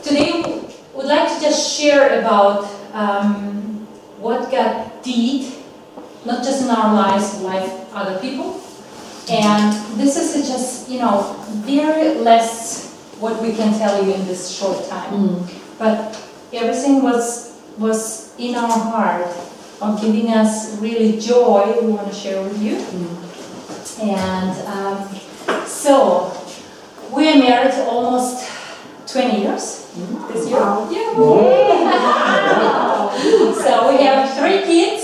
today would like to just share about what God did, not just in our lives, like other people. And this is just, very less what we can tell you in this short time. But everything was in our heart of giving us really joy we want to share with you. And so we are married almost 20 years this year. Yeah. So we have 3 kids.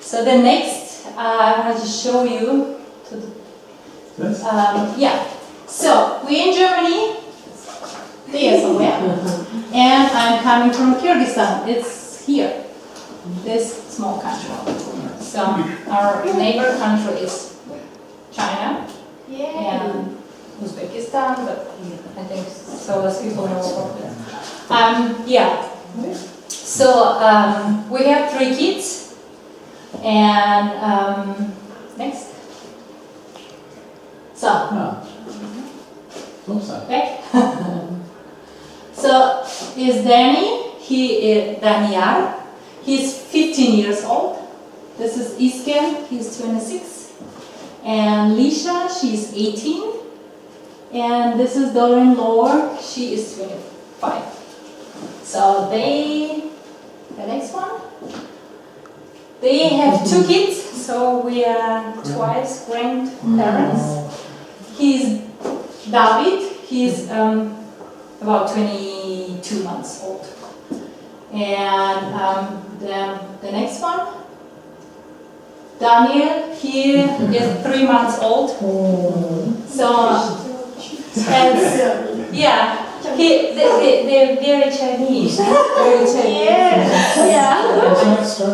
So the next I want to show you. So we're in Germany. There somewhere. And I'm coming from Kyrgyzstan. It's here. This small country. So our neighbor country is China and Uzbekistan, but I think so as people know about it. So we have 3 kids, and next. So back. So is Danny. He is Daniel. He's 15 years old. This is Isken. He's 26. And Lisha, she's 18. And this is daughter-in-law. She is 25. So the next one. They have 2 kids. So we are twice grandparents. He's David. He's about 22 months old. And the next one, Daniel, he is 3 months old. So, they're very Chinese. Very Chinese. Yeah. So,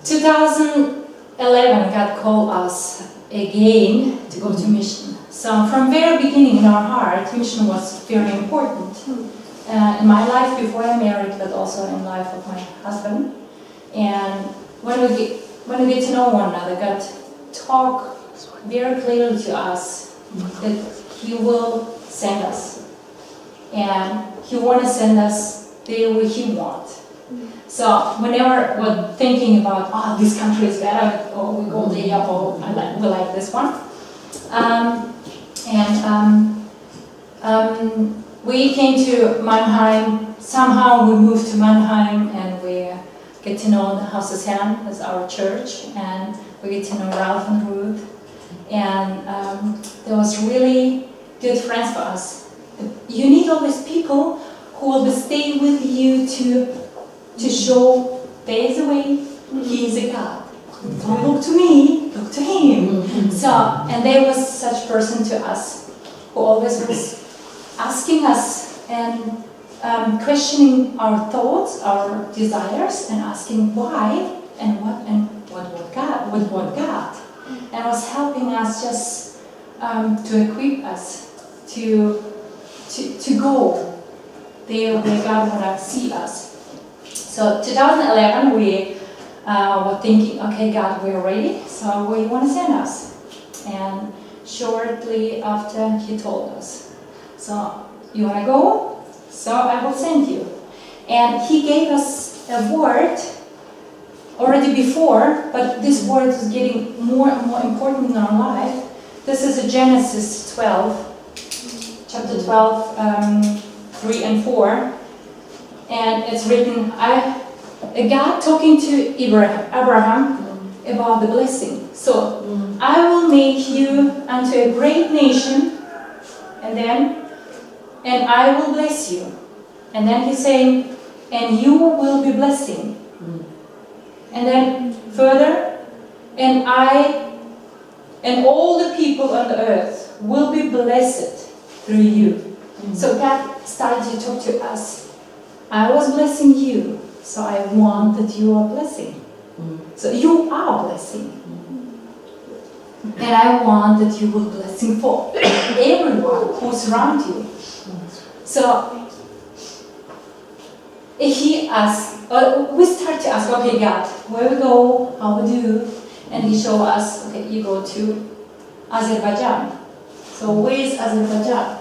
2011, God called us again to go to mission. So from very beginning in our heart, mission was very important in my life before I married, but also in life of my husband. And when we get to know one another, God talk very clearly to us that He will send us, and He want to send us there where He wants. So whenever we're thinking about, this country is better, or we go there, or we like this one. We came to Mannheim. Somehow we moved to Mannheim, and we get to know the Haus des Herrn as our church, and we get to know Ralph and Ruth. And there was really good friends for us. You need all these people who will stay with you to show there is a way, He is a God. Don't look to me, look to Him. So, and there was such person to us who always was asking us and questioning our thoughts, our desires, and asking why and what God, and was helping us just to equip us to go there where God wanna see us. So 2011 we were thinking, okay, God, we're ready, so where you want to send us? And shortly after, He told us, so you want to go? So I will send you. And He gave us a word already before, but this word is getting more and more important in our life. This is Genesis 12, chapter 12, 3 and 4. And it's written, God talking to Abraham about the blessing. So, I will make you unto a great nation, and I will bless you. And then He's saying, and you will be blessing. And then further, and all the people on the earth will be blessed through you. So God started to talk to us. I was blessing you, so I want that you are blessing. So you are blessing. And I want that you will blessing for everyone who's around you. So He asked, we start to ask, okay, God, where we go, how we do, and He showed us, okay, you go to Azerbaijan. So where is Azerbaijan?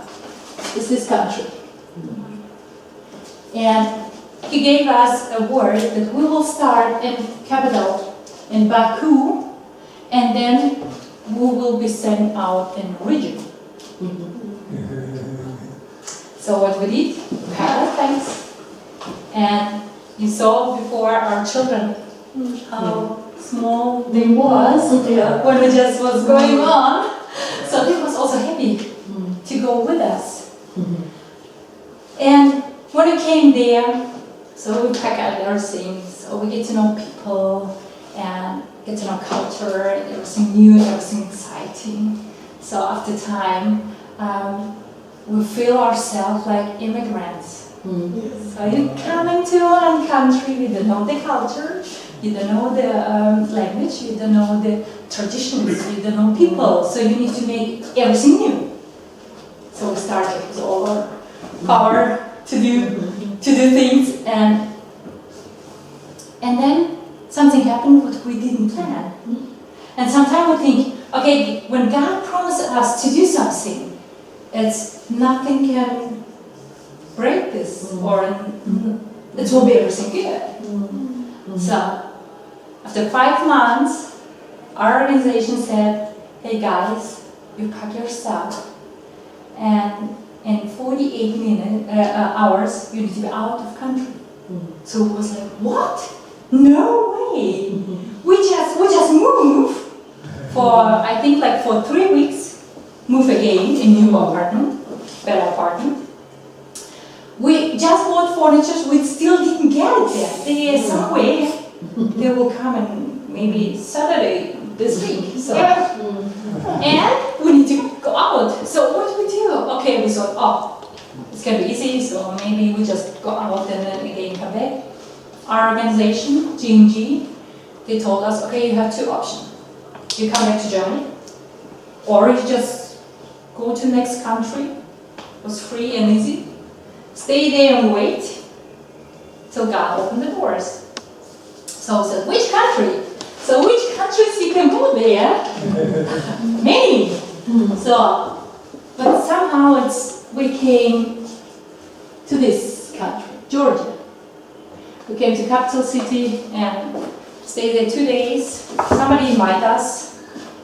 It's this country. And he gave us a word that we will start in capital, in Baku, and then we will be sent out in region. So what we did, we had our thanks. And you saw before our children how small they was when it just was going on. So they was also happy to go with us. And when we came there, so we pack out everything, so we get to know people and get to know culture, everything new, everything exciting. So after time, we feel ourselves like immigrants. So you come into one country, you don't know the culture, you don't know the language, you don't know the traditions, you don't know people, so you need to make everything new. So we started with all our power to do things, and then something happened what we didn't plan. And sometimes we think, okay, when God promised us to do something, it's nothing can break this, or it will be everything good. So after 5 months, our organization said, hey guys, you pack your stuff, and in 48 hours, you need to be out of country. So it was like, what? No way! We just moved for, I think like for 3 weeks, move again in new apartment, better apartment. We just bought furniture, we still didn't get it there. They some way, they will come in maybe Saturday this week. So. And we need to go out. So what do we do? Okay, we thought, oh, it's gonna be easy, so maybe we just go out and then again come back. Our organization, GMG, they told us, okay, you have 2 options. You come back to Germany, or you just go to the next country. It was free and easy. Stay there and wait till God opened the doors. So we said, which country? So which countries you can go there? Many. So, but somehow we came to this country, Georgia. We came to capital city and stayed there 2 days. Somebody invited us.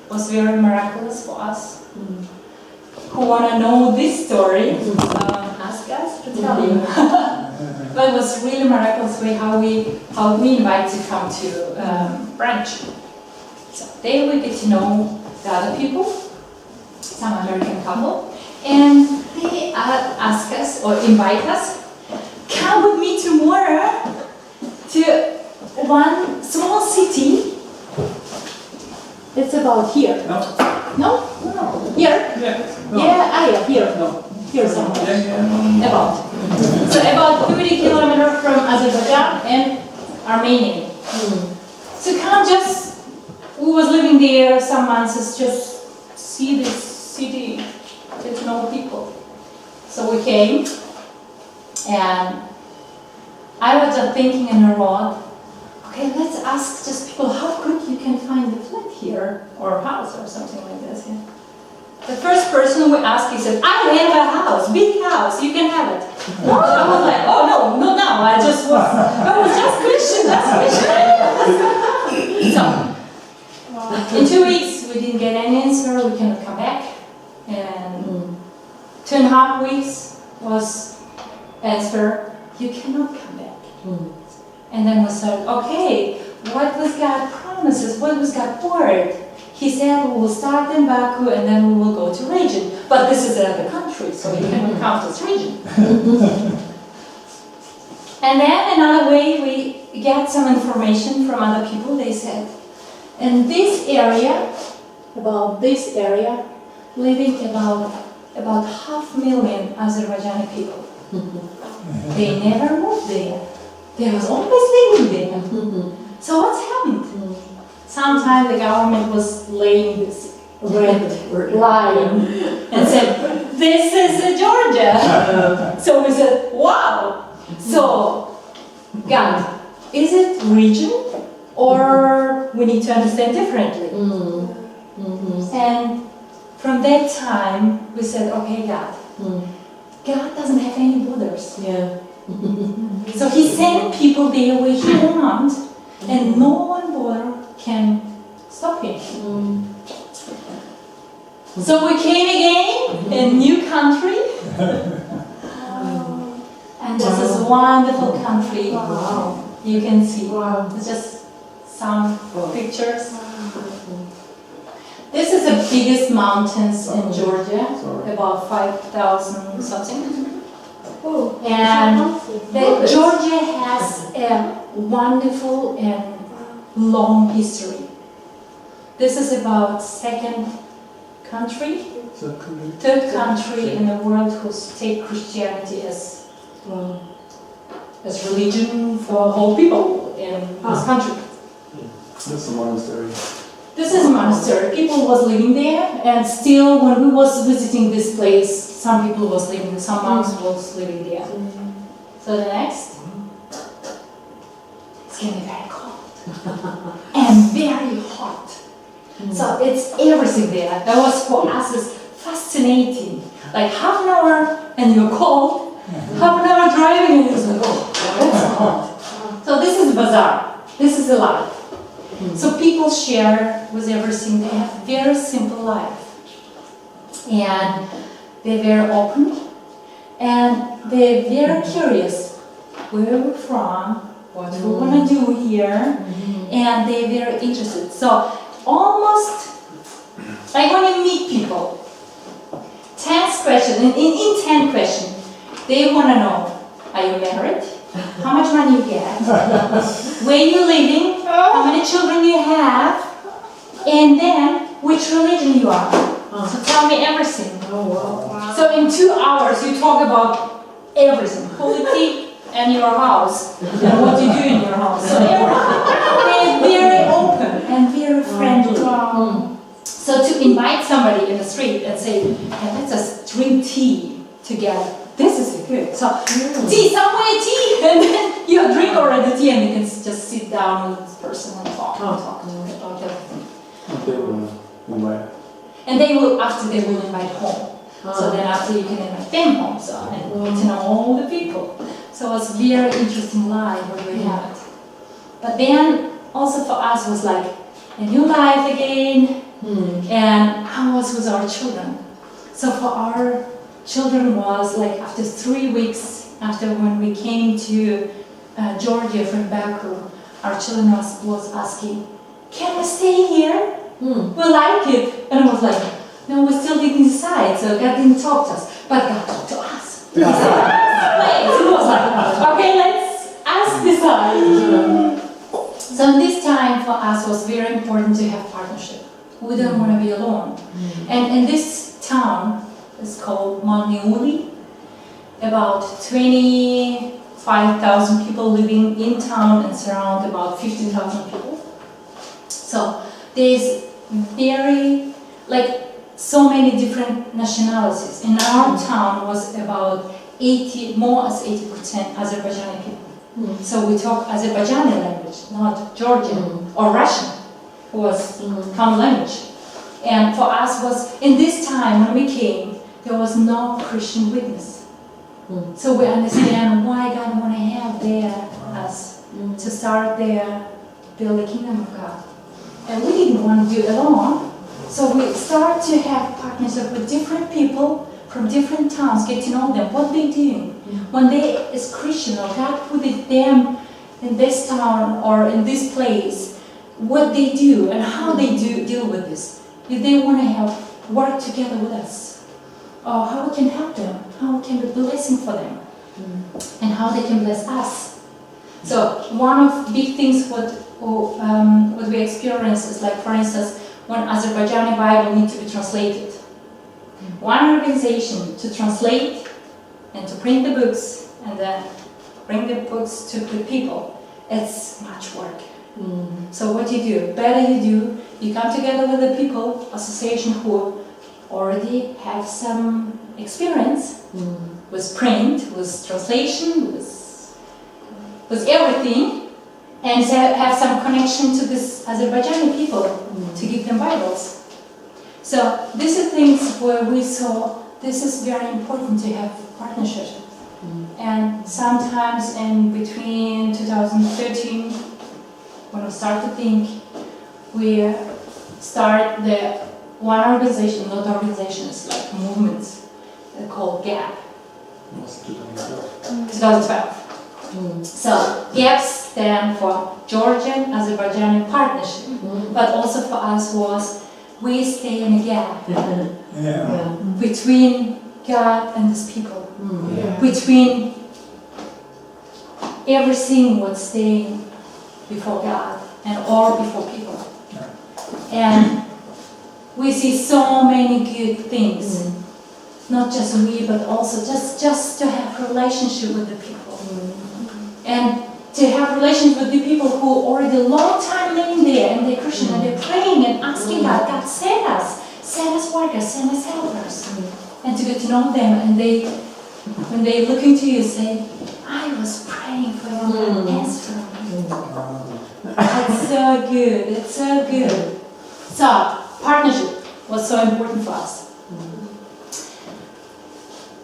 It was very miraculous for us. Who want to know this story, ask us to tell you. But it was really miraculous way how we invite to come to branch. So there we get to know the other people, some American couple, and they ask us or invite us, come with me tomorrow to one small city. It's about here. No? Here? Here. No. Here somewhere. Yeah. About. So about 30 kilometers from Azerbaijan and Armenia. So come just, we was living there some months, just see this city, get to know people. So we came, and I was just thinking in a road, okay, let's ask just people how quick you can find a flat here, or a house, or something like this. Yeah. The first person we asked, he said, I have a house, big house, you can have it. I was like, oh no, not now, I was just question. So, in 2 weeks, we didn't get any answer, we cannot come back. And 2.5 weeks was answer, you cannot come back. And then we said, okay, what was God promises, what was God word? He said we will start in Baku and then we will go to region. But this is another country, so you cannot count as region. And then another way we get some information from other people. They said, in this area, living about 500,000 Azerbaijani people. They never moved there. They was always living there. So what's happened? Sometimes the government was laying this red line and said, this is Georgia. So we said, wow. So, God, is it region or we need to understand differently? And from that time, we said, okay, God, God doesn't have any borders. Yeah. So He sent people there where He wants, and no one border can stop Him. So we came again in a new country, and this is a wonderful country. Wow. You can see. Wow. It's just some pictures. This is the biggest mountains in Georgia, about 5,000 something. And Georgia has a wonderful and long history. This is about third country in the world who take Christianity as religion for whole people in this country. That's a monastery. This is a monastery. People was living there, and still, when we was visiting this place, some people was living there, some monks was living there. So the next, it's getting very cold and very hot. So it's everything there. That was for us is fascinating. Like half an hour and you're cold, half an hour driving and it's like, oh, that's hot. So this is bazaar. This is a life. So people share with everything. They have very simple life. And they're very open. And they're very curious. Where we're from, what we want to do here. And they're very interested. So almost like when you meet people, 10 questions, in 10 questions, they want to know, are you married? How much money you get? Where you living? How many children you have? And then, which religion you are? So tell me everything. So in 2 hours, you talk about everything. Politics and your house. And what you do in your house. So everything. They're very open and very friendly. So to invite somebody in the street and say, hey, let's just drink tea together. This is good. So tea, somewhere tea, and then you drink already tea, and you can just sit down with this person and talk about everything. They will invite. And they will invite home. So then after you can invite them home. So and get to know all the people. So it's very interesting life what we had. But then also for us was like a new life again. And how was with our children? So for our children was like after 3 weeks after when we came to Georgia from Baku, our children was asking, can we stay here? We like it. And I was like, no, we still didn't decide. So God didn't talk to us, but God talked to us. He said, it was like, okay, let's us decide. So this time for us was very important to have partnership. We don't want to be alone. And in this town, it's called Maniuli. About 25,000 people living in town and surround about 15,000 people. So there's so many different nationalities. In our town was about 80% Azerbaijani people. So we talk Azerbaijani language, not Georgian or Russian, who was common language. And for us was, in this time when we came, there was no Christian witness. So we understand why God want to have us to start there, build the kingdom of God. And we didn't want to do it alone. So we start to have partnership with different people from different towns, get to know them, what they do. When they is Christian or God put them in this town or in this place, what they do and how they deal with this. If they want to work together with us, or how we can help them, how we can be a blessing for them, and how they can bless us. So one of big things what we experience is like, for instance, when Azerbaijani Bible needs to be translated. One organization to translate and to print the books and then bring the books to the people, it's much work. So what you do, you come together with the people, association who already have some experience with print, with translation, with everything, and have some connection to this Azerbaijani people to give them Bibles. So these are things where we saw this is very important to have partnership. And sometimes in between 2013, when we start to think, we start the one organization, not organizations, like movements, called GAP. Was 2012. 2012. So GAP stand for Georgian Azerbaijani Partnership, but also for us was we stay in a gap between God and His people, between everything was staying before God and all before people. And we see so many good things, not just we, but also just to have relationship with the people. And to have relations with the people who already a long time living there and they're Christian and they're praying and asking God, God send us workers, send us helpers. And to get to know them, and when they look into you say, I was praying for you, God answered me. It's so good, it's so good. So, partnership was so important for us.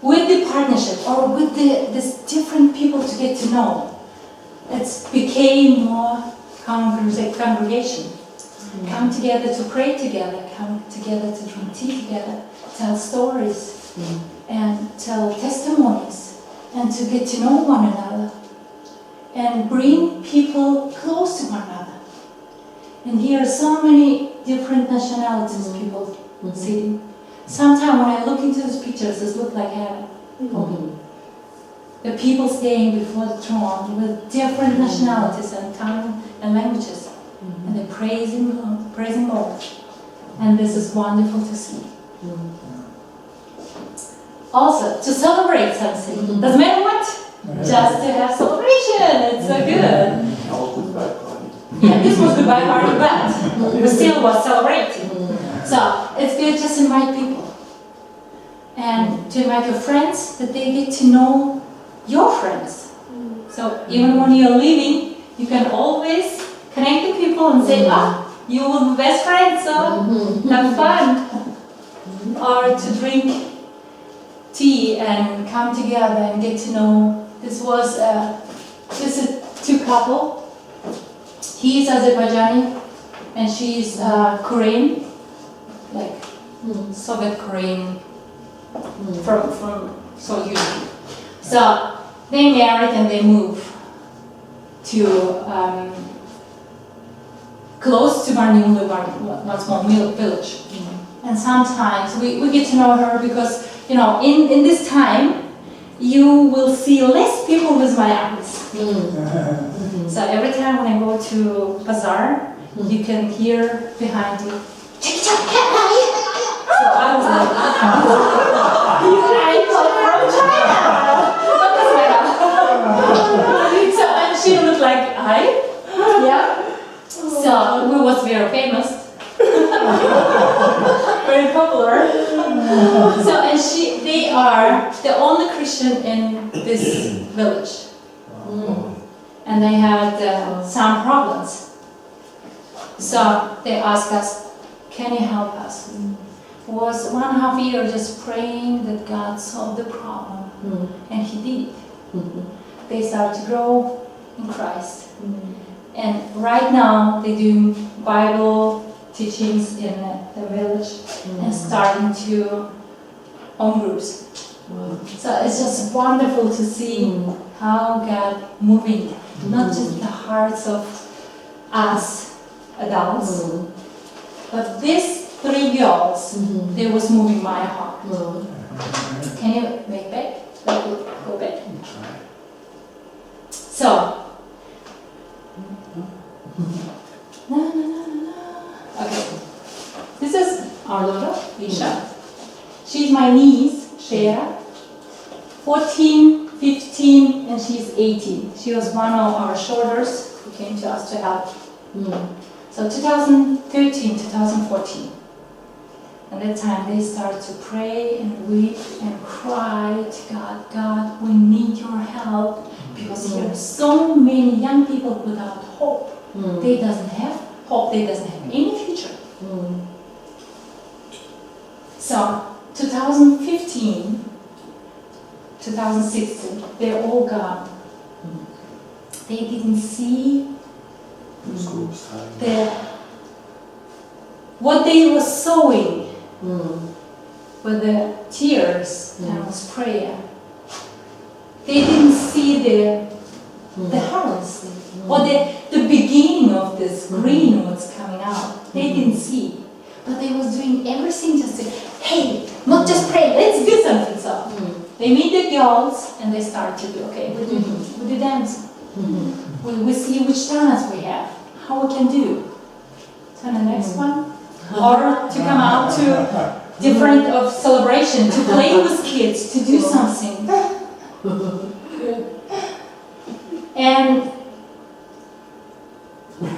With the partnership, or with these different people to get to know, it became more congregation. Come together to pray together, come together to drink tea together, tell stories, and tell testimonies, and to get to know one another, and bring people close to one another. And here are so many different nationalities people sitting. Sometimes when I look into these pictures, it looks like heaven. The people staying before the throne with different nationalities and tongues and languages. And they're praising Lord. And this is wonderful to see. Also, to celebrate something. Doesn't matter what, just to have celebration. It's so good. All goodbye party. Yeah, this was goodbye party, but we still was celebrating. So it's good just to invite people. And to invite your friends, that they get to know your friends. So even when you're leaving, you can always connect to people and say, you will be best friends, so have fun. Or to drink tea and come together and get to know. This is two couple. He is Azerbaijani and she is Korean, like Soviet Korean from Soviet Union. So they married and they moved to close to Barniulu, one small village. And sometimes we get to know her because, you know, in this time, you will see less people with my eyes. So every time when I go to bazaar, you can hear behind me, so I was like, I'm from China. So and she looked like, yeah. So we was very famous. Very popular. So and they are the only Christian in this village. And they had some problems. So they asked us, can you help us? Was 1.5 years just praying that God solved the problem. And He did. They started to grow in Christ. And right now they're doing Bible teachings in the village and starting to home groups. So it's just wonderful to see how God moving, not just the hearts of us adults, but these 3 girls, they was moving my heart. Can you make back? Go back. So, okay. This is our daughter, Isha. She's my niece, Shera. 14, 15, and she's 18. She was one of our shoulders who came to us to help. So 2013, 2014. At that time they started to pray and weep and cry to God, God, we need your help because there are so many young people without hope. They doesn't have hope, they doesn't have any future. So 2015, 2016, they're all gone. They didn't see Schools time. what they were sowing with the tears and was prayer. They didn't see the harvest or the beginning of this green what's coming out. They didn't see, but they was doing everything just to, hey, not just pray, let's do something. So they meet the girls and they start to do, okay, we do dance. We see which talents we have, how we can do. So the next one, or to come out to different of celebration, to play with kids, to do something. And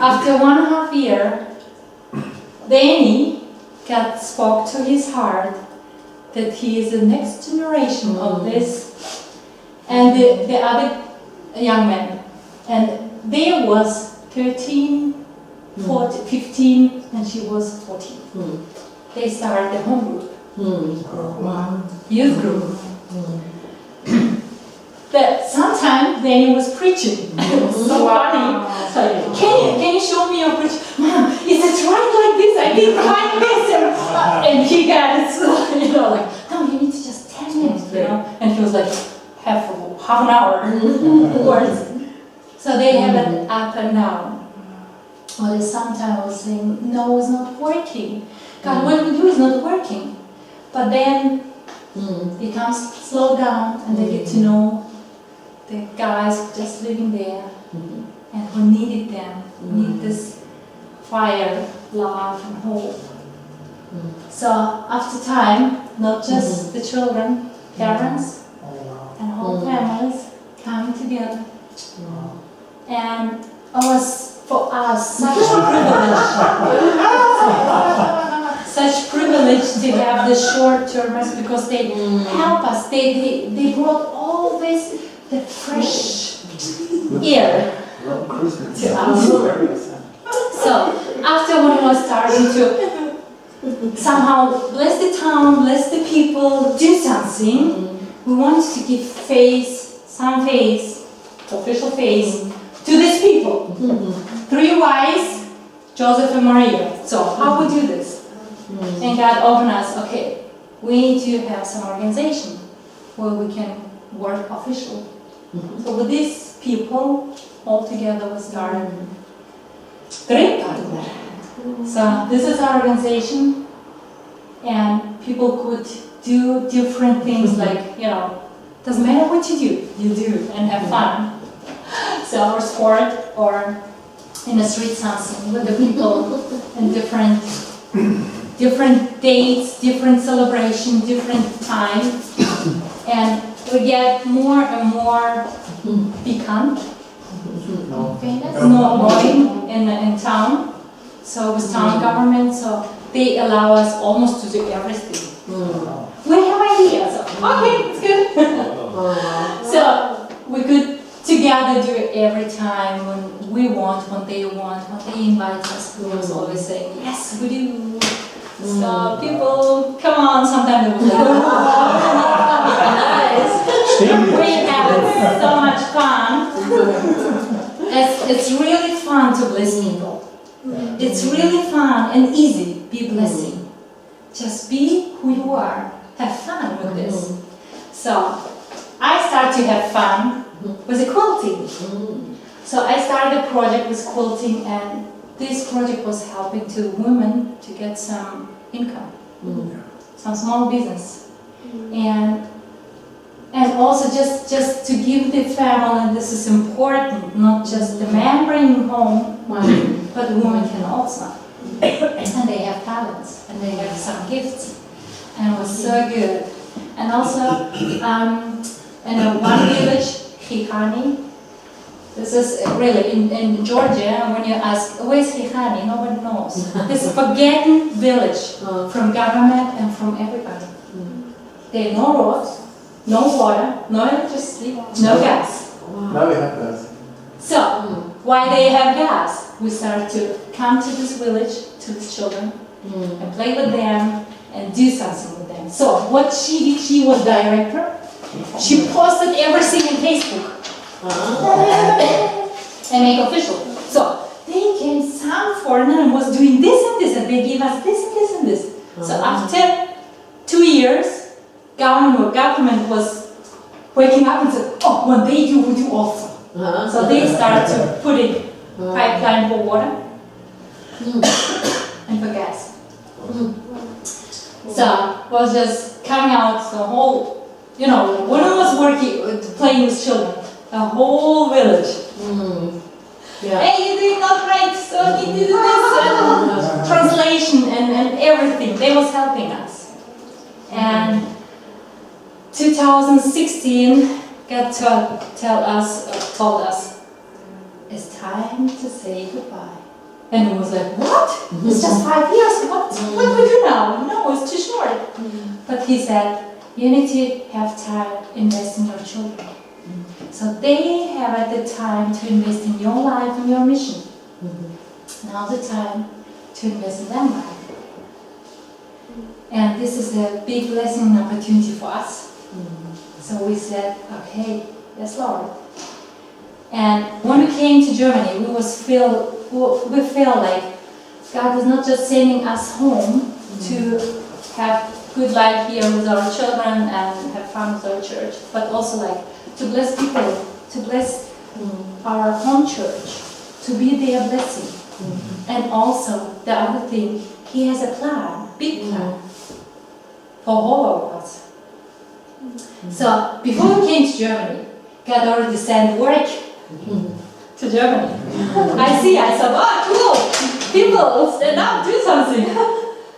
after 1.5 years, Danny God spoke to his heart that he is the next generation of this, and the other young men. And there was 13, 14, 15, and she was 14. They started a home group, youth group. That sometimes Danny was preaching. It was so funny. So, can you show me your preaching? Mom, is it right like this? I did like this. And he got it, so, like, no, you need to just 10 minutes, And he was like, half an hour words. So they have it up and down. Or they sometimes will saying, no, it's not working. God, what we do is not working. But then it comes slow down and they get to know the guys just living there and who needed them, need this fire, love and hope. So after time, not just the children, parents and whole families coming together. And it was for us such privilege to have the short termers because they help us. They brought all this the fresh air to us. So after when we was starting to somehow bless the town, bless the people, do something, we wanted to give some face, official face, to these people. 3 wise, Joseph and Maria. So how we do this? And God opened us, okay, we need to have some organization where we can work officially. So with these people, all together we started Great Partner. So this is our organization, and people could do different things like, doesn't matter what you do and have fun. So or sport or in the street something with the people and different dates, different celebration, different time, and we get more and more become famous, more going in town. So with town government, so they allow us almost to do everything. We have ideas. Okay, it's good. So we could together do it every time when we want, when they invite us. We was always saying, yes, we do. So people, come on, sometimes they will say, nice. We have so much fun. It's really fun to bless people. It's really fun and easy, be blessing. Just be who you are. Have fun with this. So I started to have fun with the quilting. So I started a project with quilting, and this project was helping to women to get some income, some small business, and also just to give the family. And this is important, not just the man bringing home money, but the woman can also, and they have talents and they have some gifts, and it was so good. And also in one village, Chihani. This is really in Georgia. When you ask, where's Chihani? Nobody knows. This forgotten village from government and from everybody. There are no roads, no water, no electricity, no gas. Now we have that. So why they have gas? We started to come to this village, to these children, and play with them, and do something with them. So what she did, she was director. She posted everything in Facebook and make official. So they came, some foreigner was doing this and this, and they gave us this and this and this. So after 2 years, government was waking up and said, oh, when they do, we do also. So they started to put in pipeline for water and for gas. So was just coming out the whole, when I was working, playing with children, the whole village. Yeah. Hey, you're doing not right, so you need to do this, and translation and everything. They was helping us. And 2016, God told us, it's time to say goodbye. And it was like, what? It's just 5 years. What do we do now? No, it's too short. But he said, you need to have time invest in your children. So they have at the time to invest in your life and your mission. Now the time to invest in their life. And this is a big blessing and opportunity for us. So we said, okay, yes, Lord. And when we came to Germany, we feel like God is not just sending us home to have good life here with our children and have fun with our church, but also like to bless people, to bless our home church, to be their blessing. And also the other thing, He has a plan, big plan for all of us. So before we came to Germany, God already sent work to Germany. I thought, oh, cool, people stand up, do something.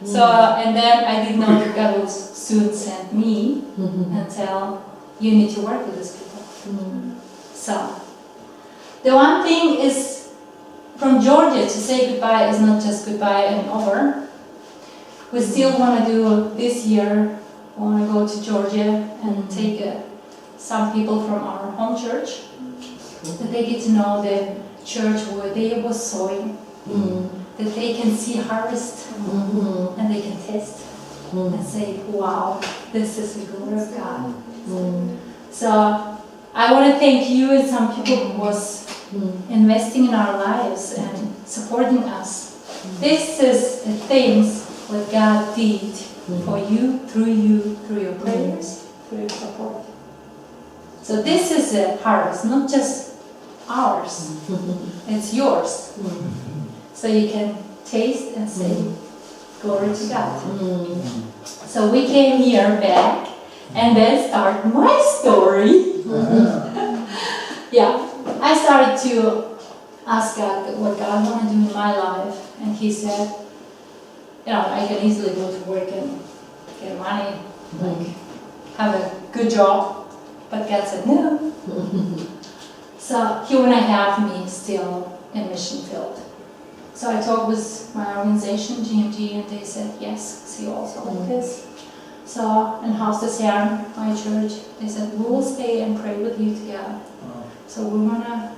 So, and then I did know that God will soon send me and tell, you need to work with these people. So, the one thing is, from Georgia to say goodbye is not just goodbye and over. We still want to do this year, we want to go to Georgia and take some people from our home church, that they get to know the church where they were sowing, that they can see harvest and they can taste and say, wow, this is the glory of God. So I want to thank you and some people who was investing in our lives and supporting us. This is the things what God did for you, through your prayers, through your support. So this is a harvest, not just ours, it's yours. So you can taste and say, glory to God. So we came here back and then start my story. Yeah, I started to ask God what God wanted to do in my life, and He said, I can easily go to work and get money, like have a good job, but God said no. So He wanted to have me still in mission field. So I talked with my organization, GMG, and they said, yes, see also like this. So in Haus des Herrn, my church, they said, we will stay and pray with you together. So we want to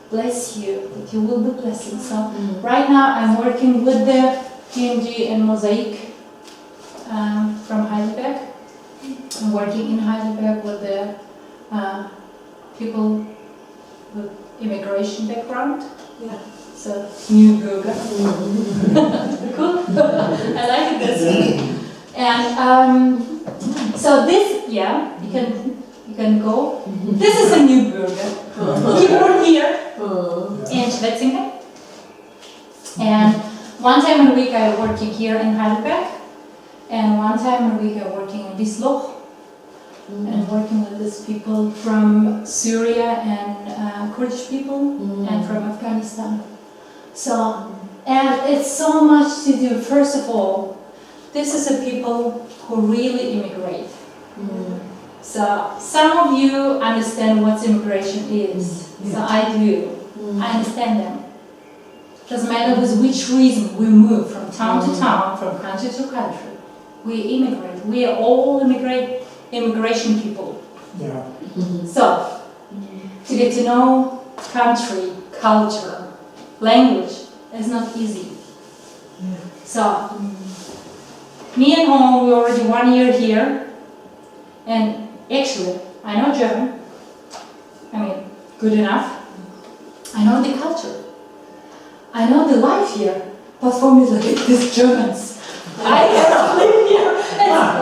bless you, that you will be blessed. So right now I'm working with the GMG and Mosaic from Heidelberg. I'm working in Heidelberg with the people with immigration background. So new burger. Cool. I like it this way. And so this, you can go. This is a new burger. We were here in Schwetzingen. And one time a week I'm working here in Heidelberg. And one time a week I'm working in Wiesloch. And working with these people from Syria and Kurdish people and from Afghanistan. So, and it's so much to do. First of all, this is a people who really immigrate. So some of you understand what immigration is. So I do. I understand them. Doesn't matter with which reason we move from town to town, from country to country. We immigrate. We are all immigration people. So to get to know country, culture, language is not easy. So me and home, we're already 1 year here. And actually, I know German. I mean, good enough. I know the culture. I know the life here. But for me, look at these Germans. I have to live here.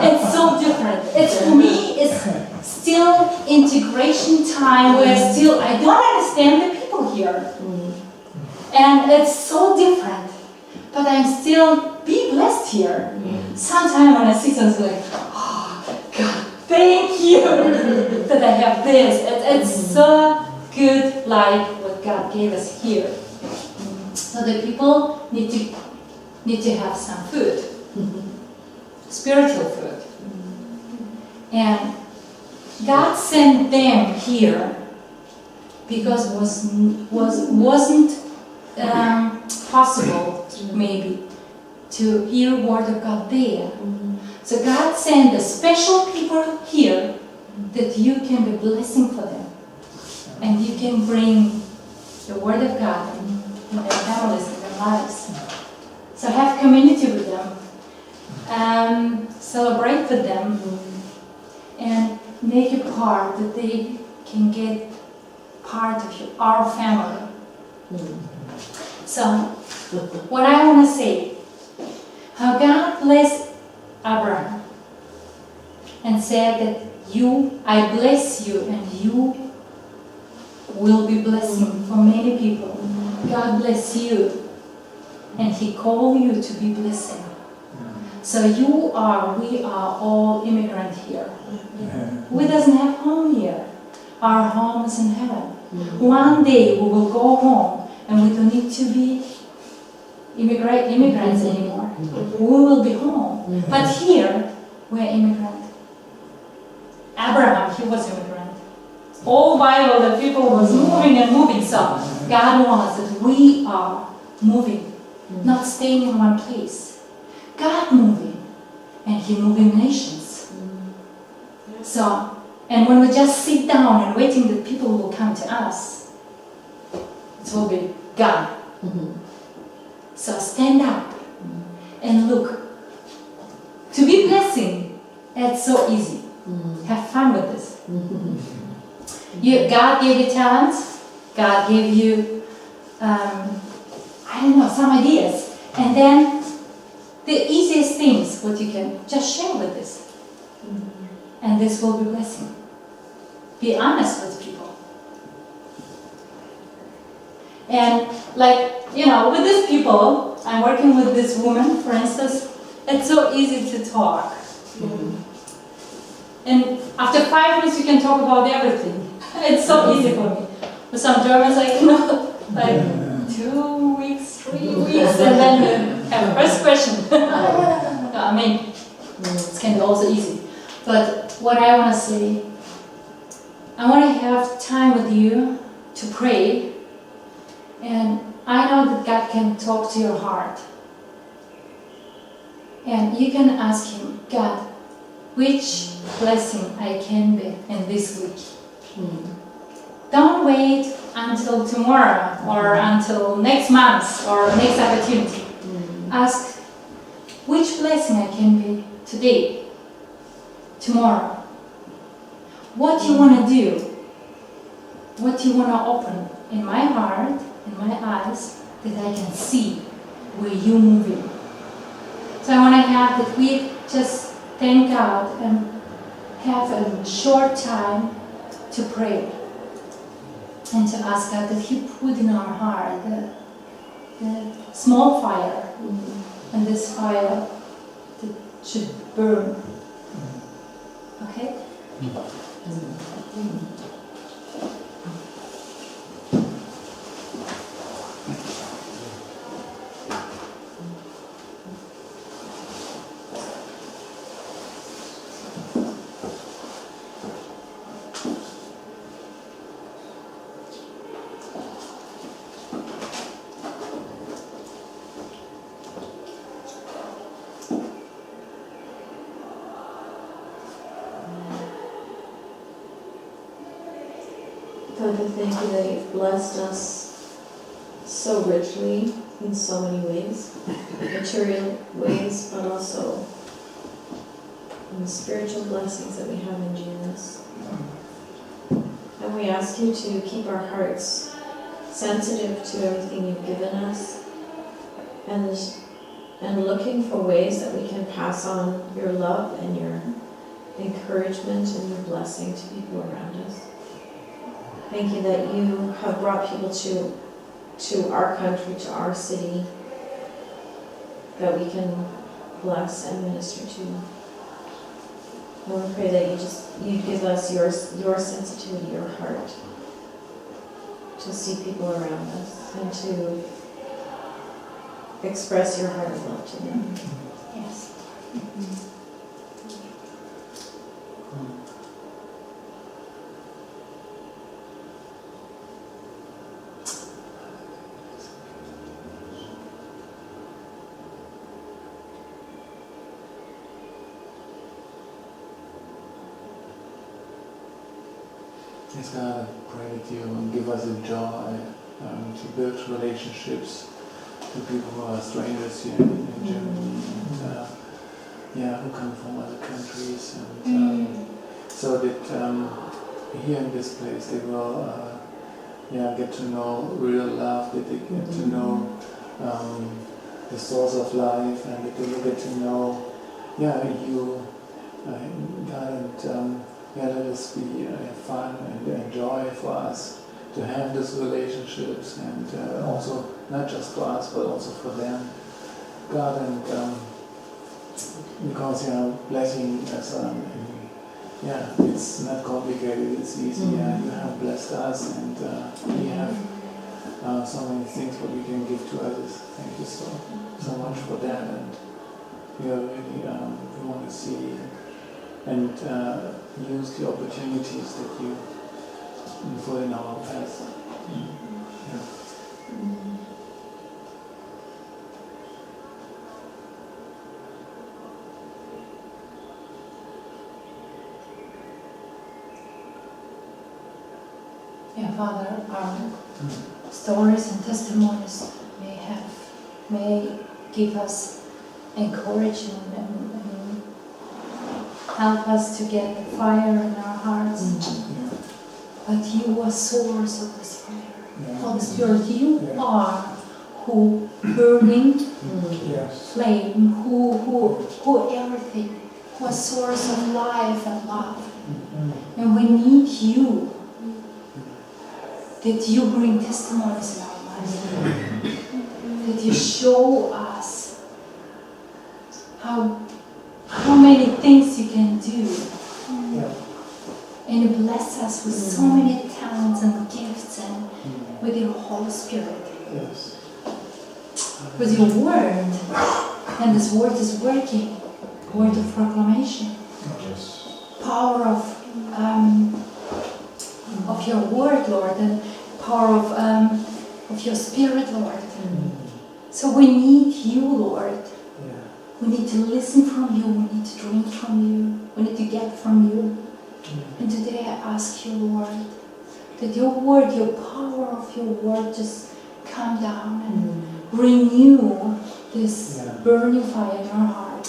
It's so different. It's for me, it's still integration time where still I don't understand the people here. And it's so different. But I'm still be blessed here. Sometimes when I see something like, oh God, thank you that I have this. It's so good life what God gave us here. So the people need to have some food, spiritual food. And God sent them here because wasn't possible maybe to hear word of God there. So God sent the special people here that you can be a blessing for them, and you can bring the word of God in their families, in their lives. So have community with them, celebrate with them, and make a part that they can get part of our family. So, what I want to say, how God blessed Abraham and said that I bless you and you will be blessing for many people. God bless you and He called you to be blessing. So we are all immigrant here. We doesn't have home here. Our home is in heaven. One day we will go home and we don't need to be immigrants anymore. We will be home. But here, we're immigrant. Abraham, he was immigrant. All Bible, the people was moving and moving. So God wants that we are moving, not staying in one place. God moving, and He moving nations. So, and when we just sit down and waiting that people will come to us, it will be gone. So stand up and look. To be blessing, that's so easy. Have fun with this. God gave you talents. God gave you, some ideas. And then the easiest things, what you can just share with this. And this will be blessing. Be honest with people. And with these people, I'm working with this woman, for instance, it's so easy to talk. And after 5 minutes, you can talk about everything. It's so easy for me. With some Germans, 2 weeks, 3 weeks, and then have first question. It's kind of also easy. But what I want to say, I want to have time with you to pray. And I know that God can talk to your heart. And you can ask Him, God, which blessing I can be in this week. Don't wait until tomorrow or until next month or next opportunity. Ask, which blessing I can be today, tomorrow. What you want to do, what you want to open in my heart, in my eyes, that I can see where you're moving. So I want to have that we just thank God and have a short time to pray and to ask God that He put in our heart the small fire, and this fire that should burn. Okay? Father, thank you that you've blessed us so richly in so many ways, material ways, but also and the spiritual blessings that we have in Jesus. And we ask you to keep our hearts sensitive to everything you've given us and looking for ways that we can pass on your love and your encouragement and your blessing to people around us. Thank you that you have brought people to our country, to our city, that we can bless and minister to. And we pray that you give us your sensitivity, your heart, to see people around us and to express your heart of love to them. Yes. Yes, God, I pray that you give us a joy to build relationships to people who are strangers here in Germany and who come from other countries, and so that here in this place they will get to know real love, that they get to know the source of life, and that they will get to know you, God, and let us be fun and joy for us to have these relationships, and also not just for us but also for them, God, and because blessing us, it's not complicated, it's easy. You have blessed us, and we have so many things what we can give to others. Thank you so much for that, and we want to see and use the opportunities that you put in our path. Father, our stories and testimonies may give us encouragement and help us to get the fire in our hearts. But you are source of this fire. Holy Spirit, you are who burning flame, who everything, who a source of life and love. And we need you, that you bring testimonies in our lives, that you show us how many things you can do, and you bless us with so many talents and gifts, and with your Holy Spirit, with your word, and this word is working, word of proclamation, power of your word, Lord, and power of your Spirit, Lord. So we need you, Lord. We need to listen from you. We need to drink from you. We need to get from you. And today I ask you, Lord, that your word, your power of your word just come down and renew this burning fire in our heart.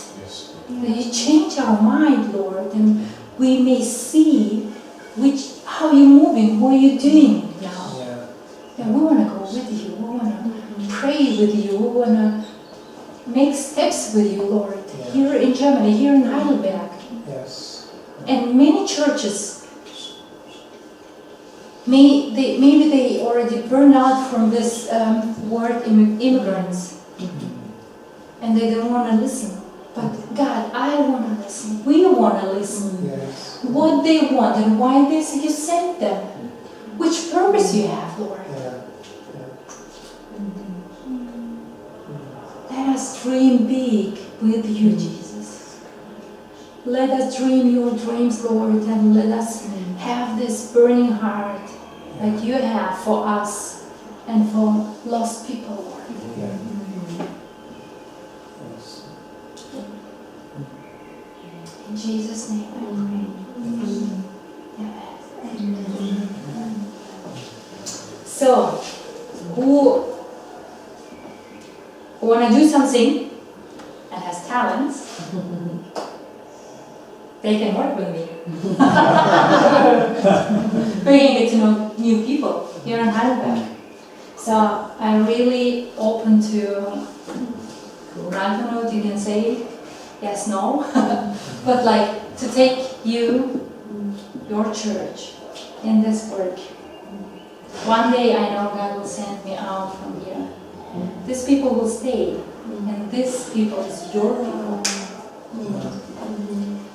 That you change our mind, Lord, and we may see how you're moving, what you're doing now. And we want to go with you. We want to pray with you. We want to make steps with you, Lord. Here in Germany, here in Heidelberg. And many churches, maybe they already burned out from this word immigrants. And they don't want to listen. But God, I want to listen. We want to listen. What they want and why you sent them. Which purpose you have, Lord. Let us dream big with you, Jesus. Let us dream your dreams, Lord, and let us have this burning heart like you have for us and for lost people, Lord. In Jesus' name I pray. Amen. So, who want to do something and has talents, they can work with me. We can get to know new people here in Heidelberg. So I'm really open to, Ralph didn't say yes, no, but like to take you, your church, in this work. One day I know God will send me out from here. These people will stay, and these people is your people.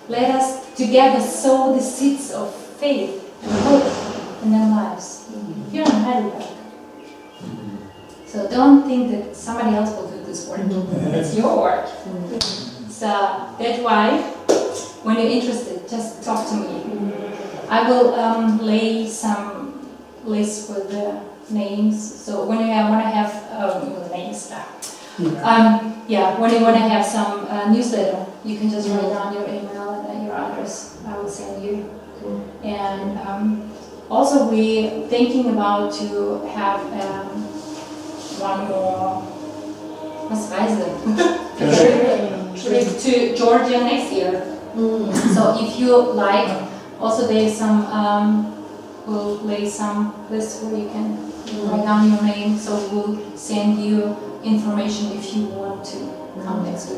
Let us together sow the seeds of faith and hope in their lives. Here in Heidelberg. So don't think that somebody else will do this work. It's your work. So that's why, when you're interested, just talk to me. I will lay some lists with the names. So when you want to have names, when you want to have some newsletter, you can just write down your email and your address. I will send you. And also we're thinking about to have one more trip to Georgia next year. So if you like, also there's some, we'll lay some lists where you can write down your name. So we'll send you information if you want to come next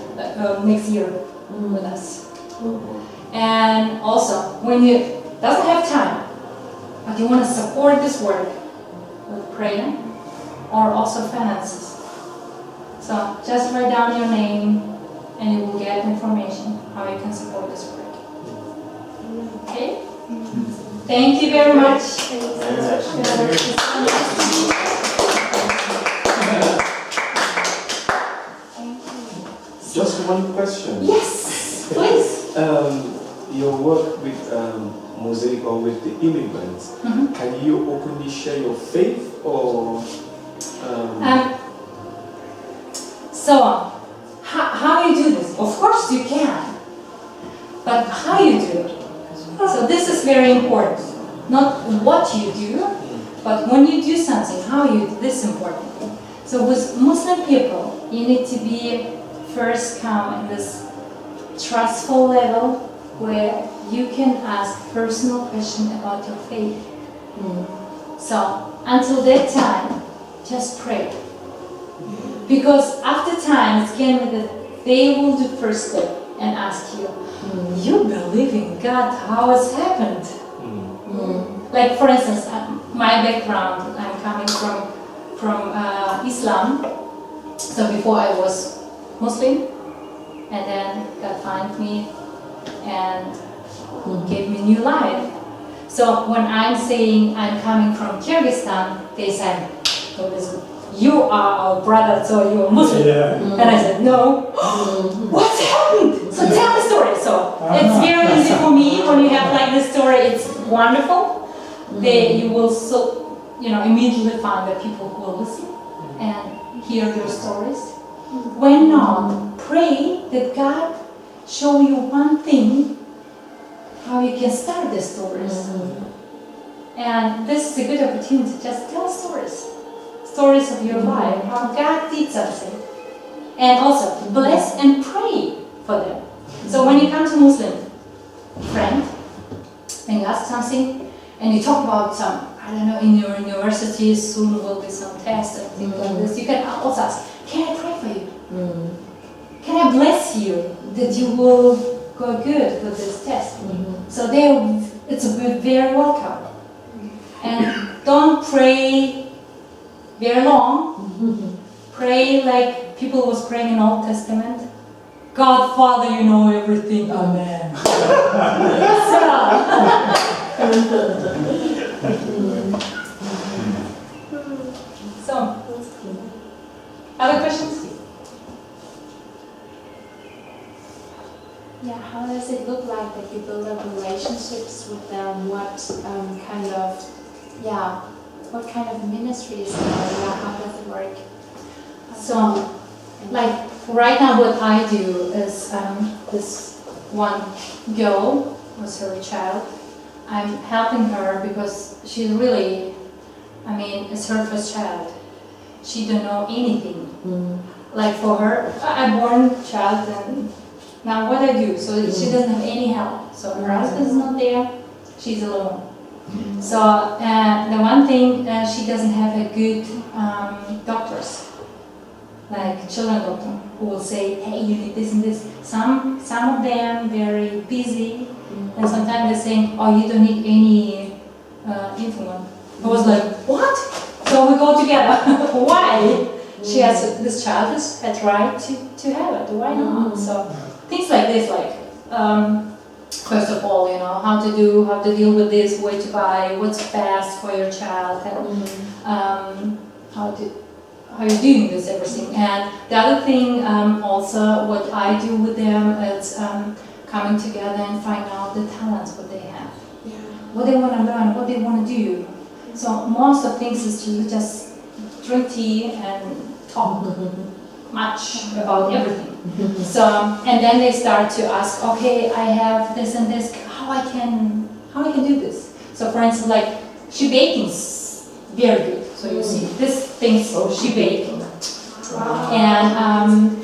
year with us. And also, when you doesn't have time, but you want to support this work with prayer or also finances. So just write down your name and you will get information how you can support this work. Okay? Thank you very much. Just one question. Yes, please. Your work with Mosaic or with the immigrants, can you openly share your faith or? So, how you do this? Of course you can, but how you do it? So this is very important. Not what you do, but when you do something, how you do this important. So with Muslim people, you need to be first come in this trustful level where you can ask personal question about your faith. So until that time, just pray. Because after time, it's again that they will do first step and ask you, you believe in God, how it's happened? Like for instance, my background, I'm coming from Islam. So before I was Muslim, and then God found me and gave me new life. So when I'm saying I'm coming from Kyrgyzstan, they said, oh, you are our brother, so you're Muslim. And I said, no. What's happened? So tell the story. So it's very easy for me when you have like this story. It's wonderful. You will immediately find the people who will listen and hear your stories. When not, pray that God show you one thing how you can start the stories. And this is a good opportunity. Just tell stories of your life, how God did something. And also bless and pray for them. So when you come to Muslim friend and you ask something and you talk about some, I don't know, in your university soon will be some tests and things like this, you can also ask, can I pray for you? Can I bless you that you will go good with this test? So it's very welcome. And don't pray very long. Pray like people was praying in Old Testament. God, Father, you know everything. Amen. So, other questions? Yeah, how does it look like that you build up relationships with them? What kind of ministry is there? How does it work? So, like right now what I do is this one girl was her child. I'm helping her because she's really, it's her first child. She don't know anything. Like for her, I born child and now what I do, so she doesn't have any help. So her husband is not there, she's alone. So the one thing, she doesn't have a good doctors, like children doctor, who will say, hey, you need this and this. Some of them very busy, and sometimes they're saying, oh, you don't need any infant. I was like, what? So we go together. Why? She has this child has had right to have it. Why not? So things like this, like first of all, you know, how to deal with this, where to buy, what's best for your child, and how you're doing this everything. And the other thing, also, what I do with them is coming together and find out the talents what they have, what they want to learn, what they want to do. So most of things is to just drink tea and talk much about everything. So and then they start to ask, okay, I have this and this, how I can do this. So for instance, like she baking's very good. So you see this things she baking, and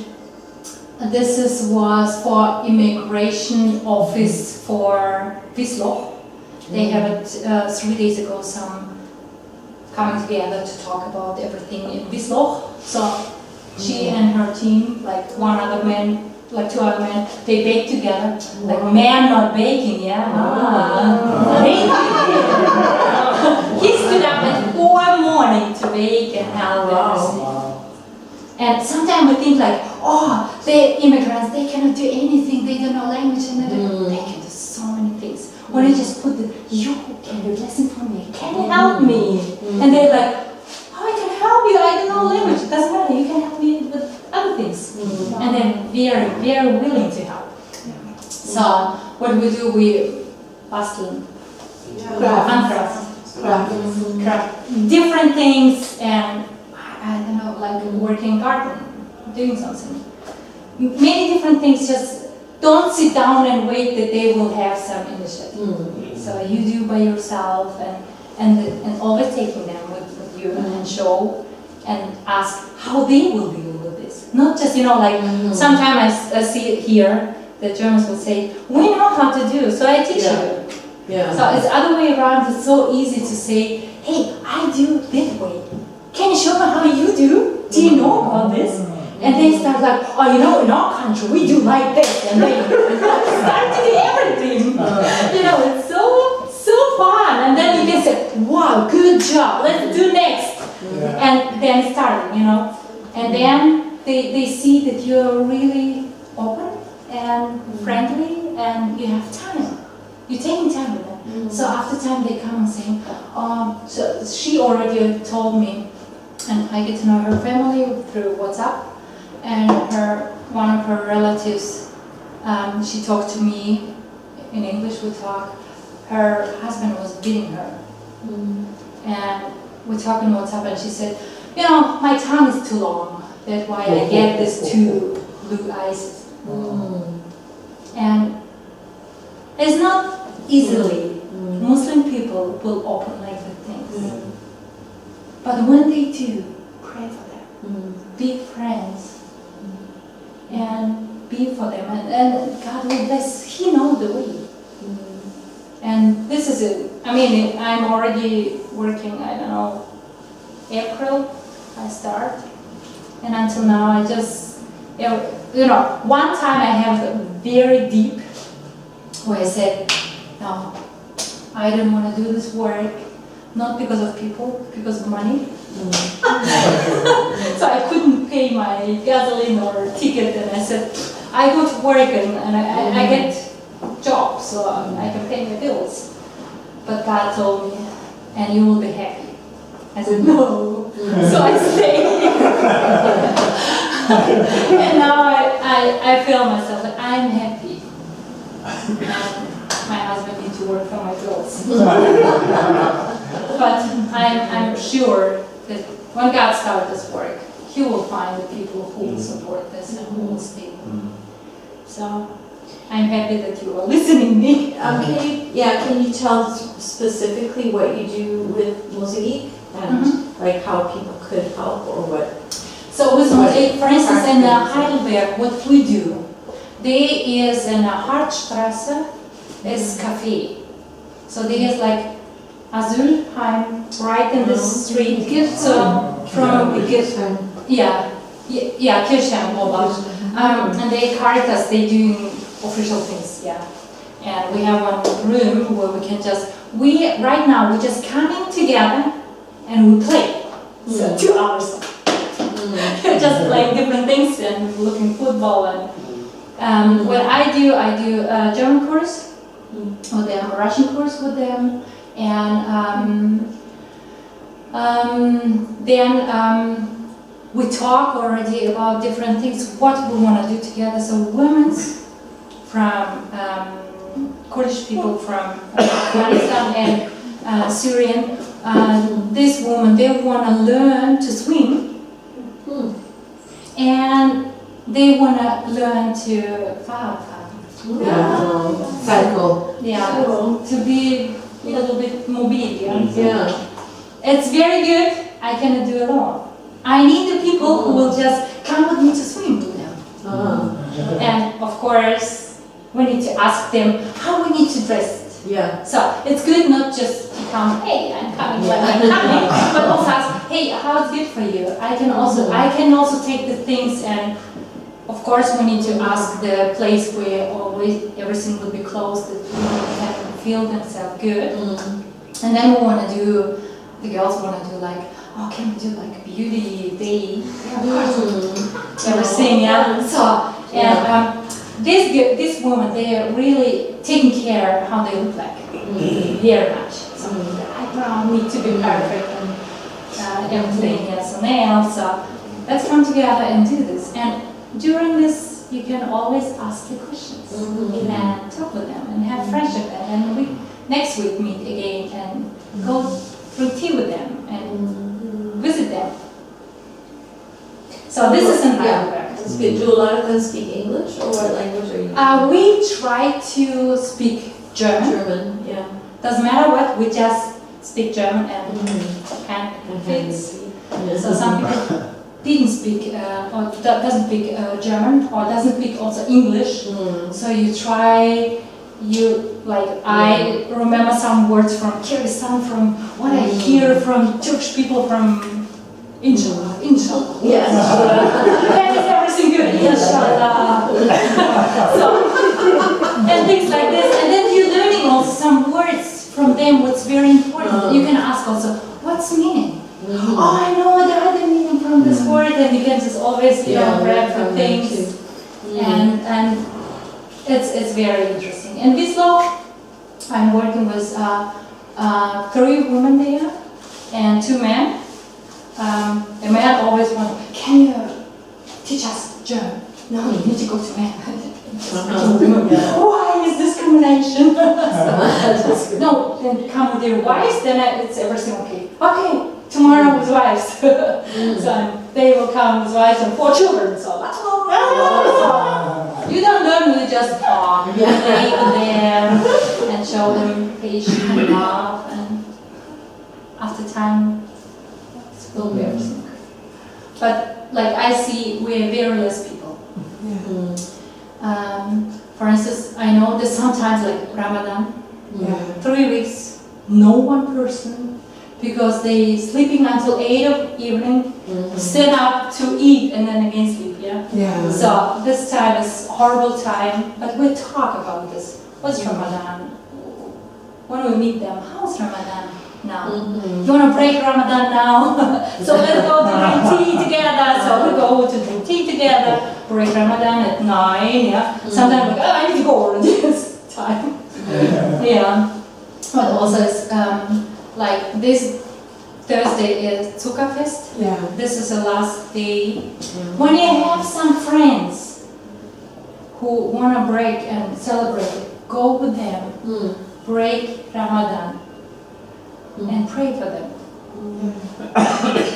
this was for immigration office for Wiesloch. They have it 3 days ago. Some coming together to talk about everything in Wiesloch. So she and her team, like one other man, like 2 other men, they bake together. Like man not baking, yeah. He stood up at 4 morning to bake and help everything. And sometimes we think like, oh, they're immigrants, they cannot do anything, they don't know language, and they can do so many things. When I just put you can do lesson for me, can you help me? And they're like, oh, I can help you, I don't know language, it doesn't matter, you can help me with other things. And they're very, very willing to help. So what we do, we basteln, craft different things, and I don't know, like working garden, doing something. Many different things, just don't sit down and wait that they will have some initiative. So you do by yourself, and always taking them with you and show and ask how they will deal with this. Not just, you know, like sometimes I see it here, the Germans will say, we know how to do, so I teach you. Yeah. So it's the other way around. It's so easy to say, hey, I do this way. Can you show me how you do? Do you know about this? And they start like, oh, you know, in our country we do like this, and they start to do everything. You know, it's so fun. And then you can say, wow, good job. Let's do next. And then starting, you know, and then they see that you're really open and friendly, and you have time. You're taking time with them. So after time they come and say, so she already told me, and I get to know her family through WhatsApp, and one of her relatives, she talked to me in English. We talk. Her husband was beating her, and we talk in WhatsApp, and she said, you know, my tongue is too long. That's why I get this 2 blue eyes. And it's not easily. Muslim people will open like the things. But when they do, pray for them. Be friends. And be for them. And God will bless. He knows the way. And this is it. I mean, I'm already working, I don't know, April I start. And until now I just, you know, one time I have very deep where I said, no, I don't want to do this work, not because of people, because of money. So I couldn't pay my gasoline or ticket, and I said, I go to work and I get job, so I can pay my bills. But God told me, and you will be happy. I said, no. So I stayed. And now I feel myself that I'm happy. And my husband needs to work for my bills. But I'm sure that when God starts this work, He will find the people who will support this and who will stay. So I'm happy that you are listening to me. Can you tell specifically what you do with Mosaic and like how people could help or what? So with Mosaic, for instance, in Heidelberg, what we do, there is in Hartstrasse, is cafe. So there's like Asylheim right in the street. So from yeah, Kirchheim Oblast. And they Caritas, they doing official things, yeah. And we have one room where we can just, right now, we're just coming together and we play. So 2 hours. Just playing different things and looking football. And what I do German course with them, Russian course with them, and then we talk already about different things, what we want to do together. So women from Kurdish people from Afghanistan and Syrian, this woman, they want to learn to swim, and they want to learn to cycle. Yeah, to be a little bit mobile. Yeah. It's very good. I cannot do it alone. I need the people who will just come with me to swim with them. And of course, we need to ask them how we need to dress. Yeah. So it's good not just to come, hey, I'm coming, but also ask, hey, how it's good for you. I can also take the things, and of course we need to ask the place where always everything will be closed, that people can feel themselves good. And then we want to do, the girls want to do like, oh, can we do like beauty day? Yeah, of course. Everything, yeah. So, and this woman, they are really taking care how they look like, very much. So the eyebrow need to be perfect and everything, yes, and nails. So let's come together and do this. And during this, you can always ask the questions and talk with them and have friendship. And we next week meet again and go through tea with them and visit them. So this is in Heidelberg. Do a lot of them speak English, or what language are you? We try to speak German. German, yeah. Doesn't matter what, we just speak German and fits. So some people didn't speak or doesn't speak German or doesn't speak also English. So you try. I remember some words from Kyrgyzstan, from what I hear from Turkish people, from Inshallah. Yes. That is everything good, Inshallah. So, and things like this. And then you're learning also some words from them, what's very important. You can ask also, what's the meaning? Oh, I know the other meaning from this word, and you can just always grab from things. And it's very interesting. In Wieslow, I'm working with 3 women there and 2 men. A man always wants, can you teach us German? No, you need to go to men. Why is discrimination? No, then come with your wives, then it's everything okay. Okay, tomorrow with wives. So they will come with wives and 4 children. So you don't learn, you just talk, play with them and show them patience and love, and after time it will be everything. But like I see, we are very less people. For instance, I know that sometimes like Ramadan, 3 weeks, no one person, because they sleeping until 8 of evening, stand up to eat and then again sleep, So this time is horrible time, but we talk about this. What's Ramadan? When we meet them, how's Ramadan now? You want to break Ramadan now? So let's go to drink tea together. So we go to drink tea together, break Ramadan at 9, Sometimes like, I need to go already, it's time. But also it's, like this Thursday is Zuckerfest. This is the last day. When you have some friends who want to break and celebrate, go with them, break Ramadan, and pray for them.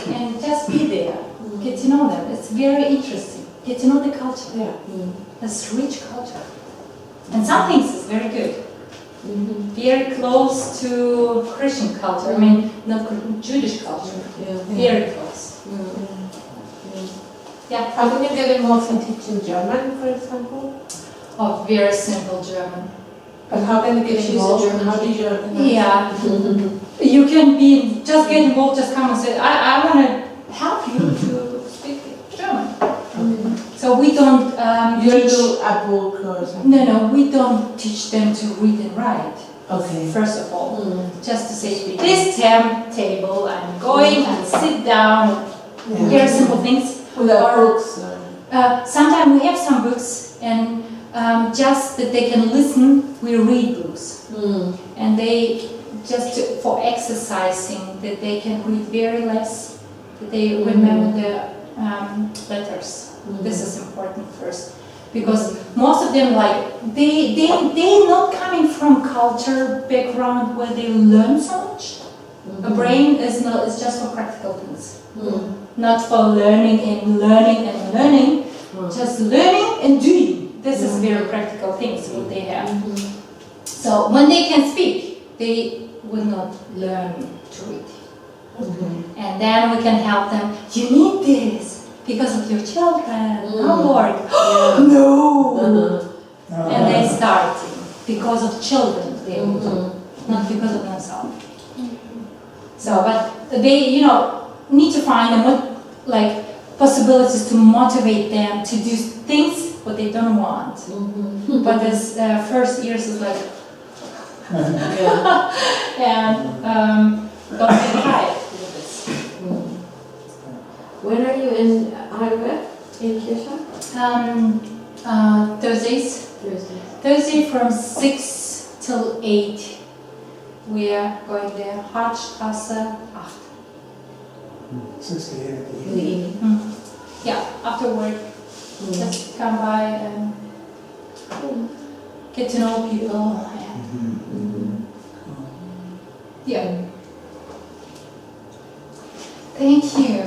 And just be there, get to know them. It's very interesting. Get to know the culture. It's rich culture. And some things is very good. Very close to Christian culture. I mean, not Jewish culture. Very close. How can you get involved in teaching German, for example? Oh, very simple German. But how can you get She's a involved? German How do you? Yeah, you can be, just get involved, just come and say, I want to help you to speak German. So we don't You teach, do at work or something? no, we don't teach them to read and write, Okay. first of all. Mm. Just to say, this table, I'm going and sit down, Yeah. here are simple things. Without Or- books. Sometimes we have some books, and just that they can listen, we read books. Mm. And they, for exercising, that they can read very less, that they remember the letters. This is important first. Because most of them, like, they're not coming from culture background where they learn so much. A brain is just for practical things. Not for learning and learning and learning, just learning and doing. This is very practical things what they have. So when they can speak, they will not learn to read. And then we can help them. You need this because of your children. Homework. No. And they start because of children. They will do, not because of themselves. So, but they, need to find them what, possibilities to motivate them to do things what they don't want. But this first years is like, and don't get tired with this. When are you in Heidelberg? In Kirche? Thursdays. Thursday. Thursday from 6 till 8. We are going there, Hartstraße 8. In the evening. Yeah, after work, just come by and get to know people. And, yeah. Thank you.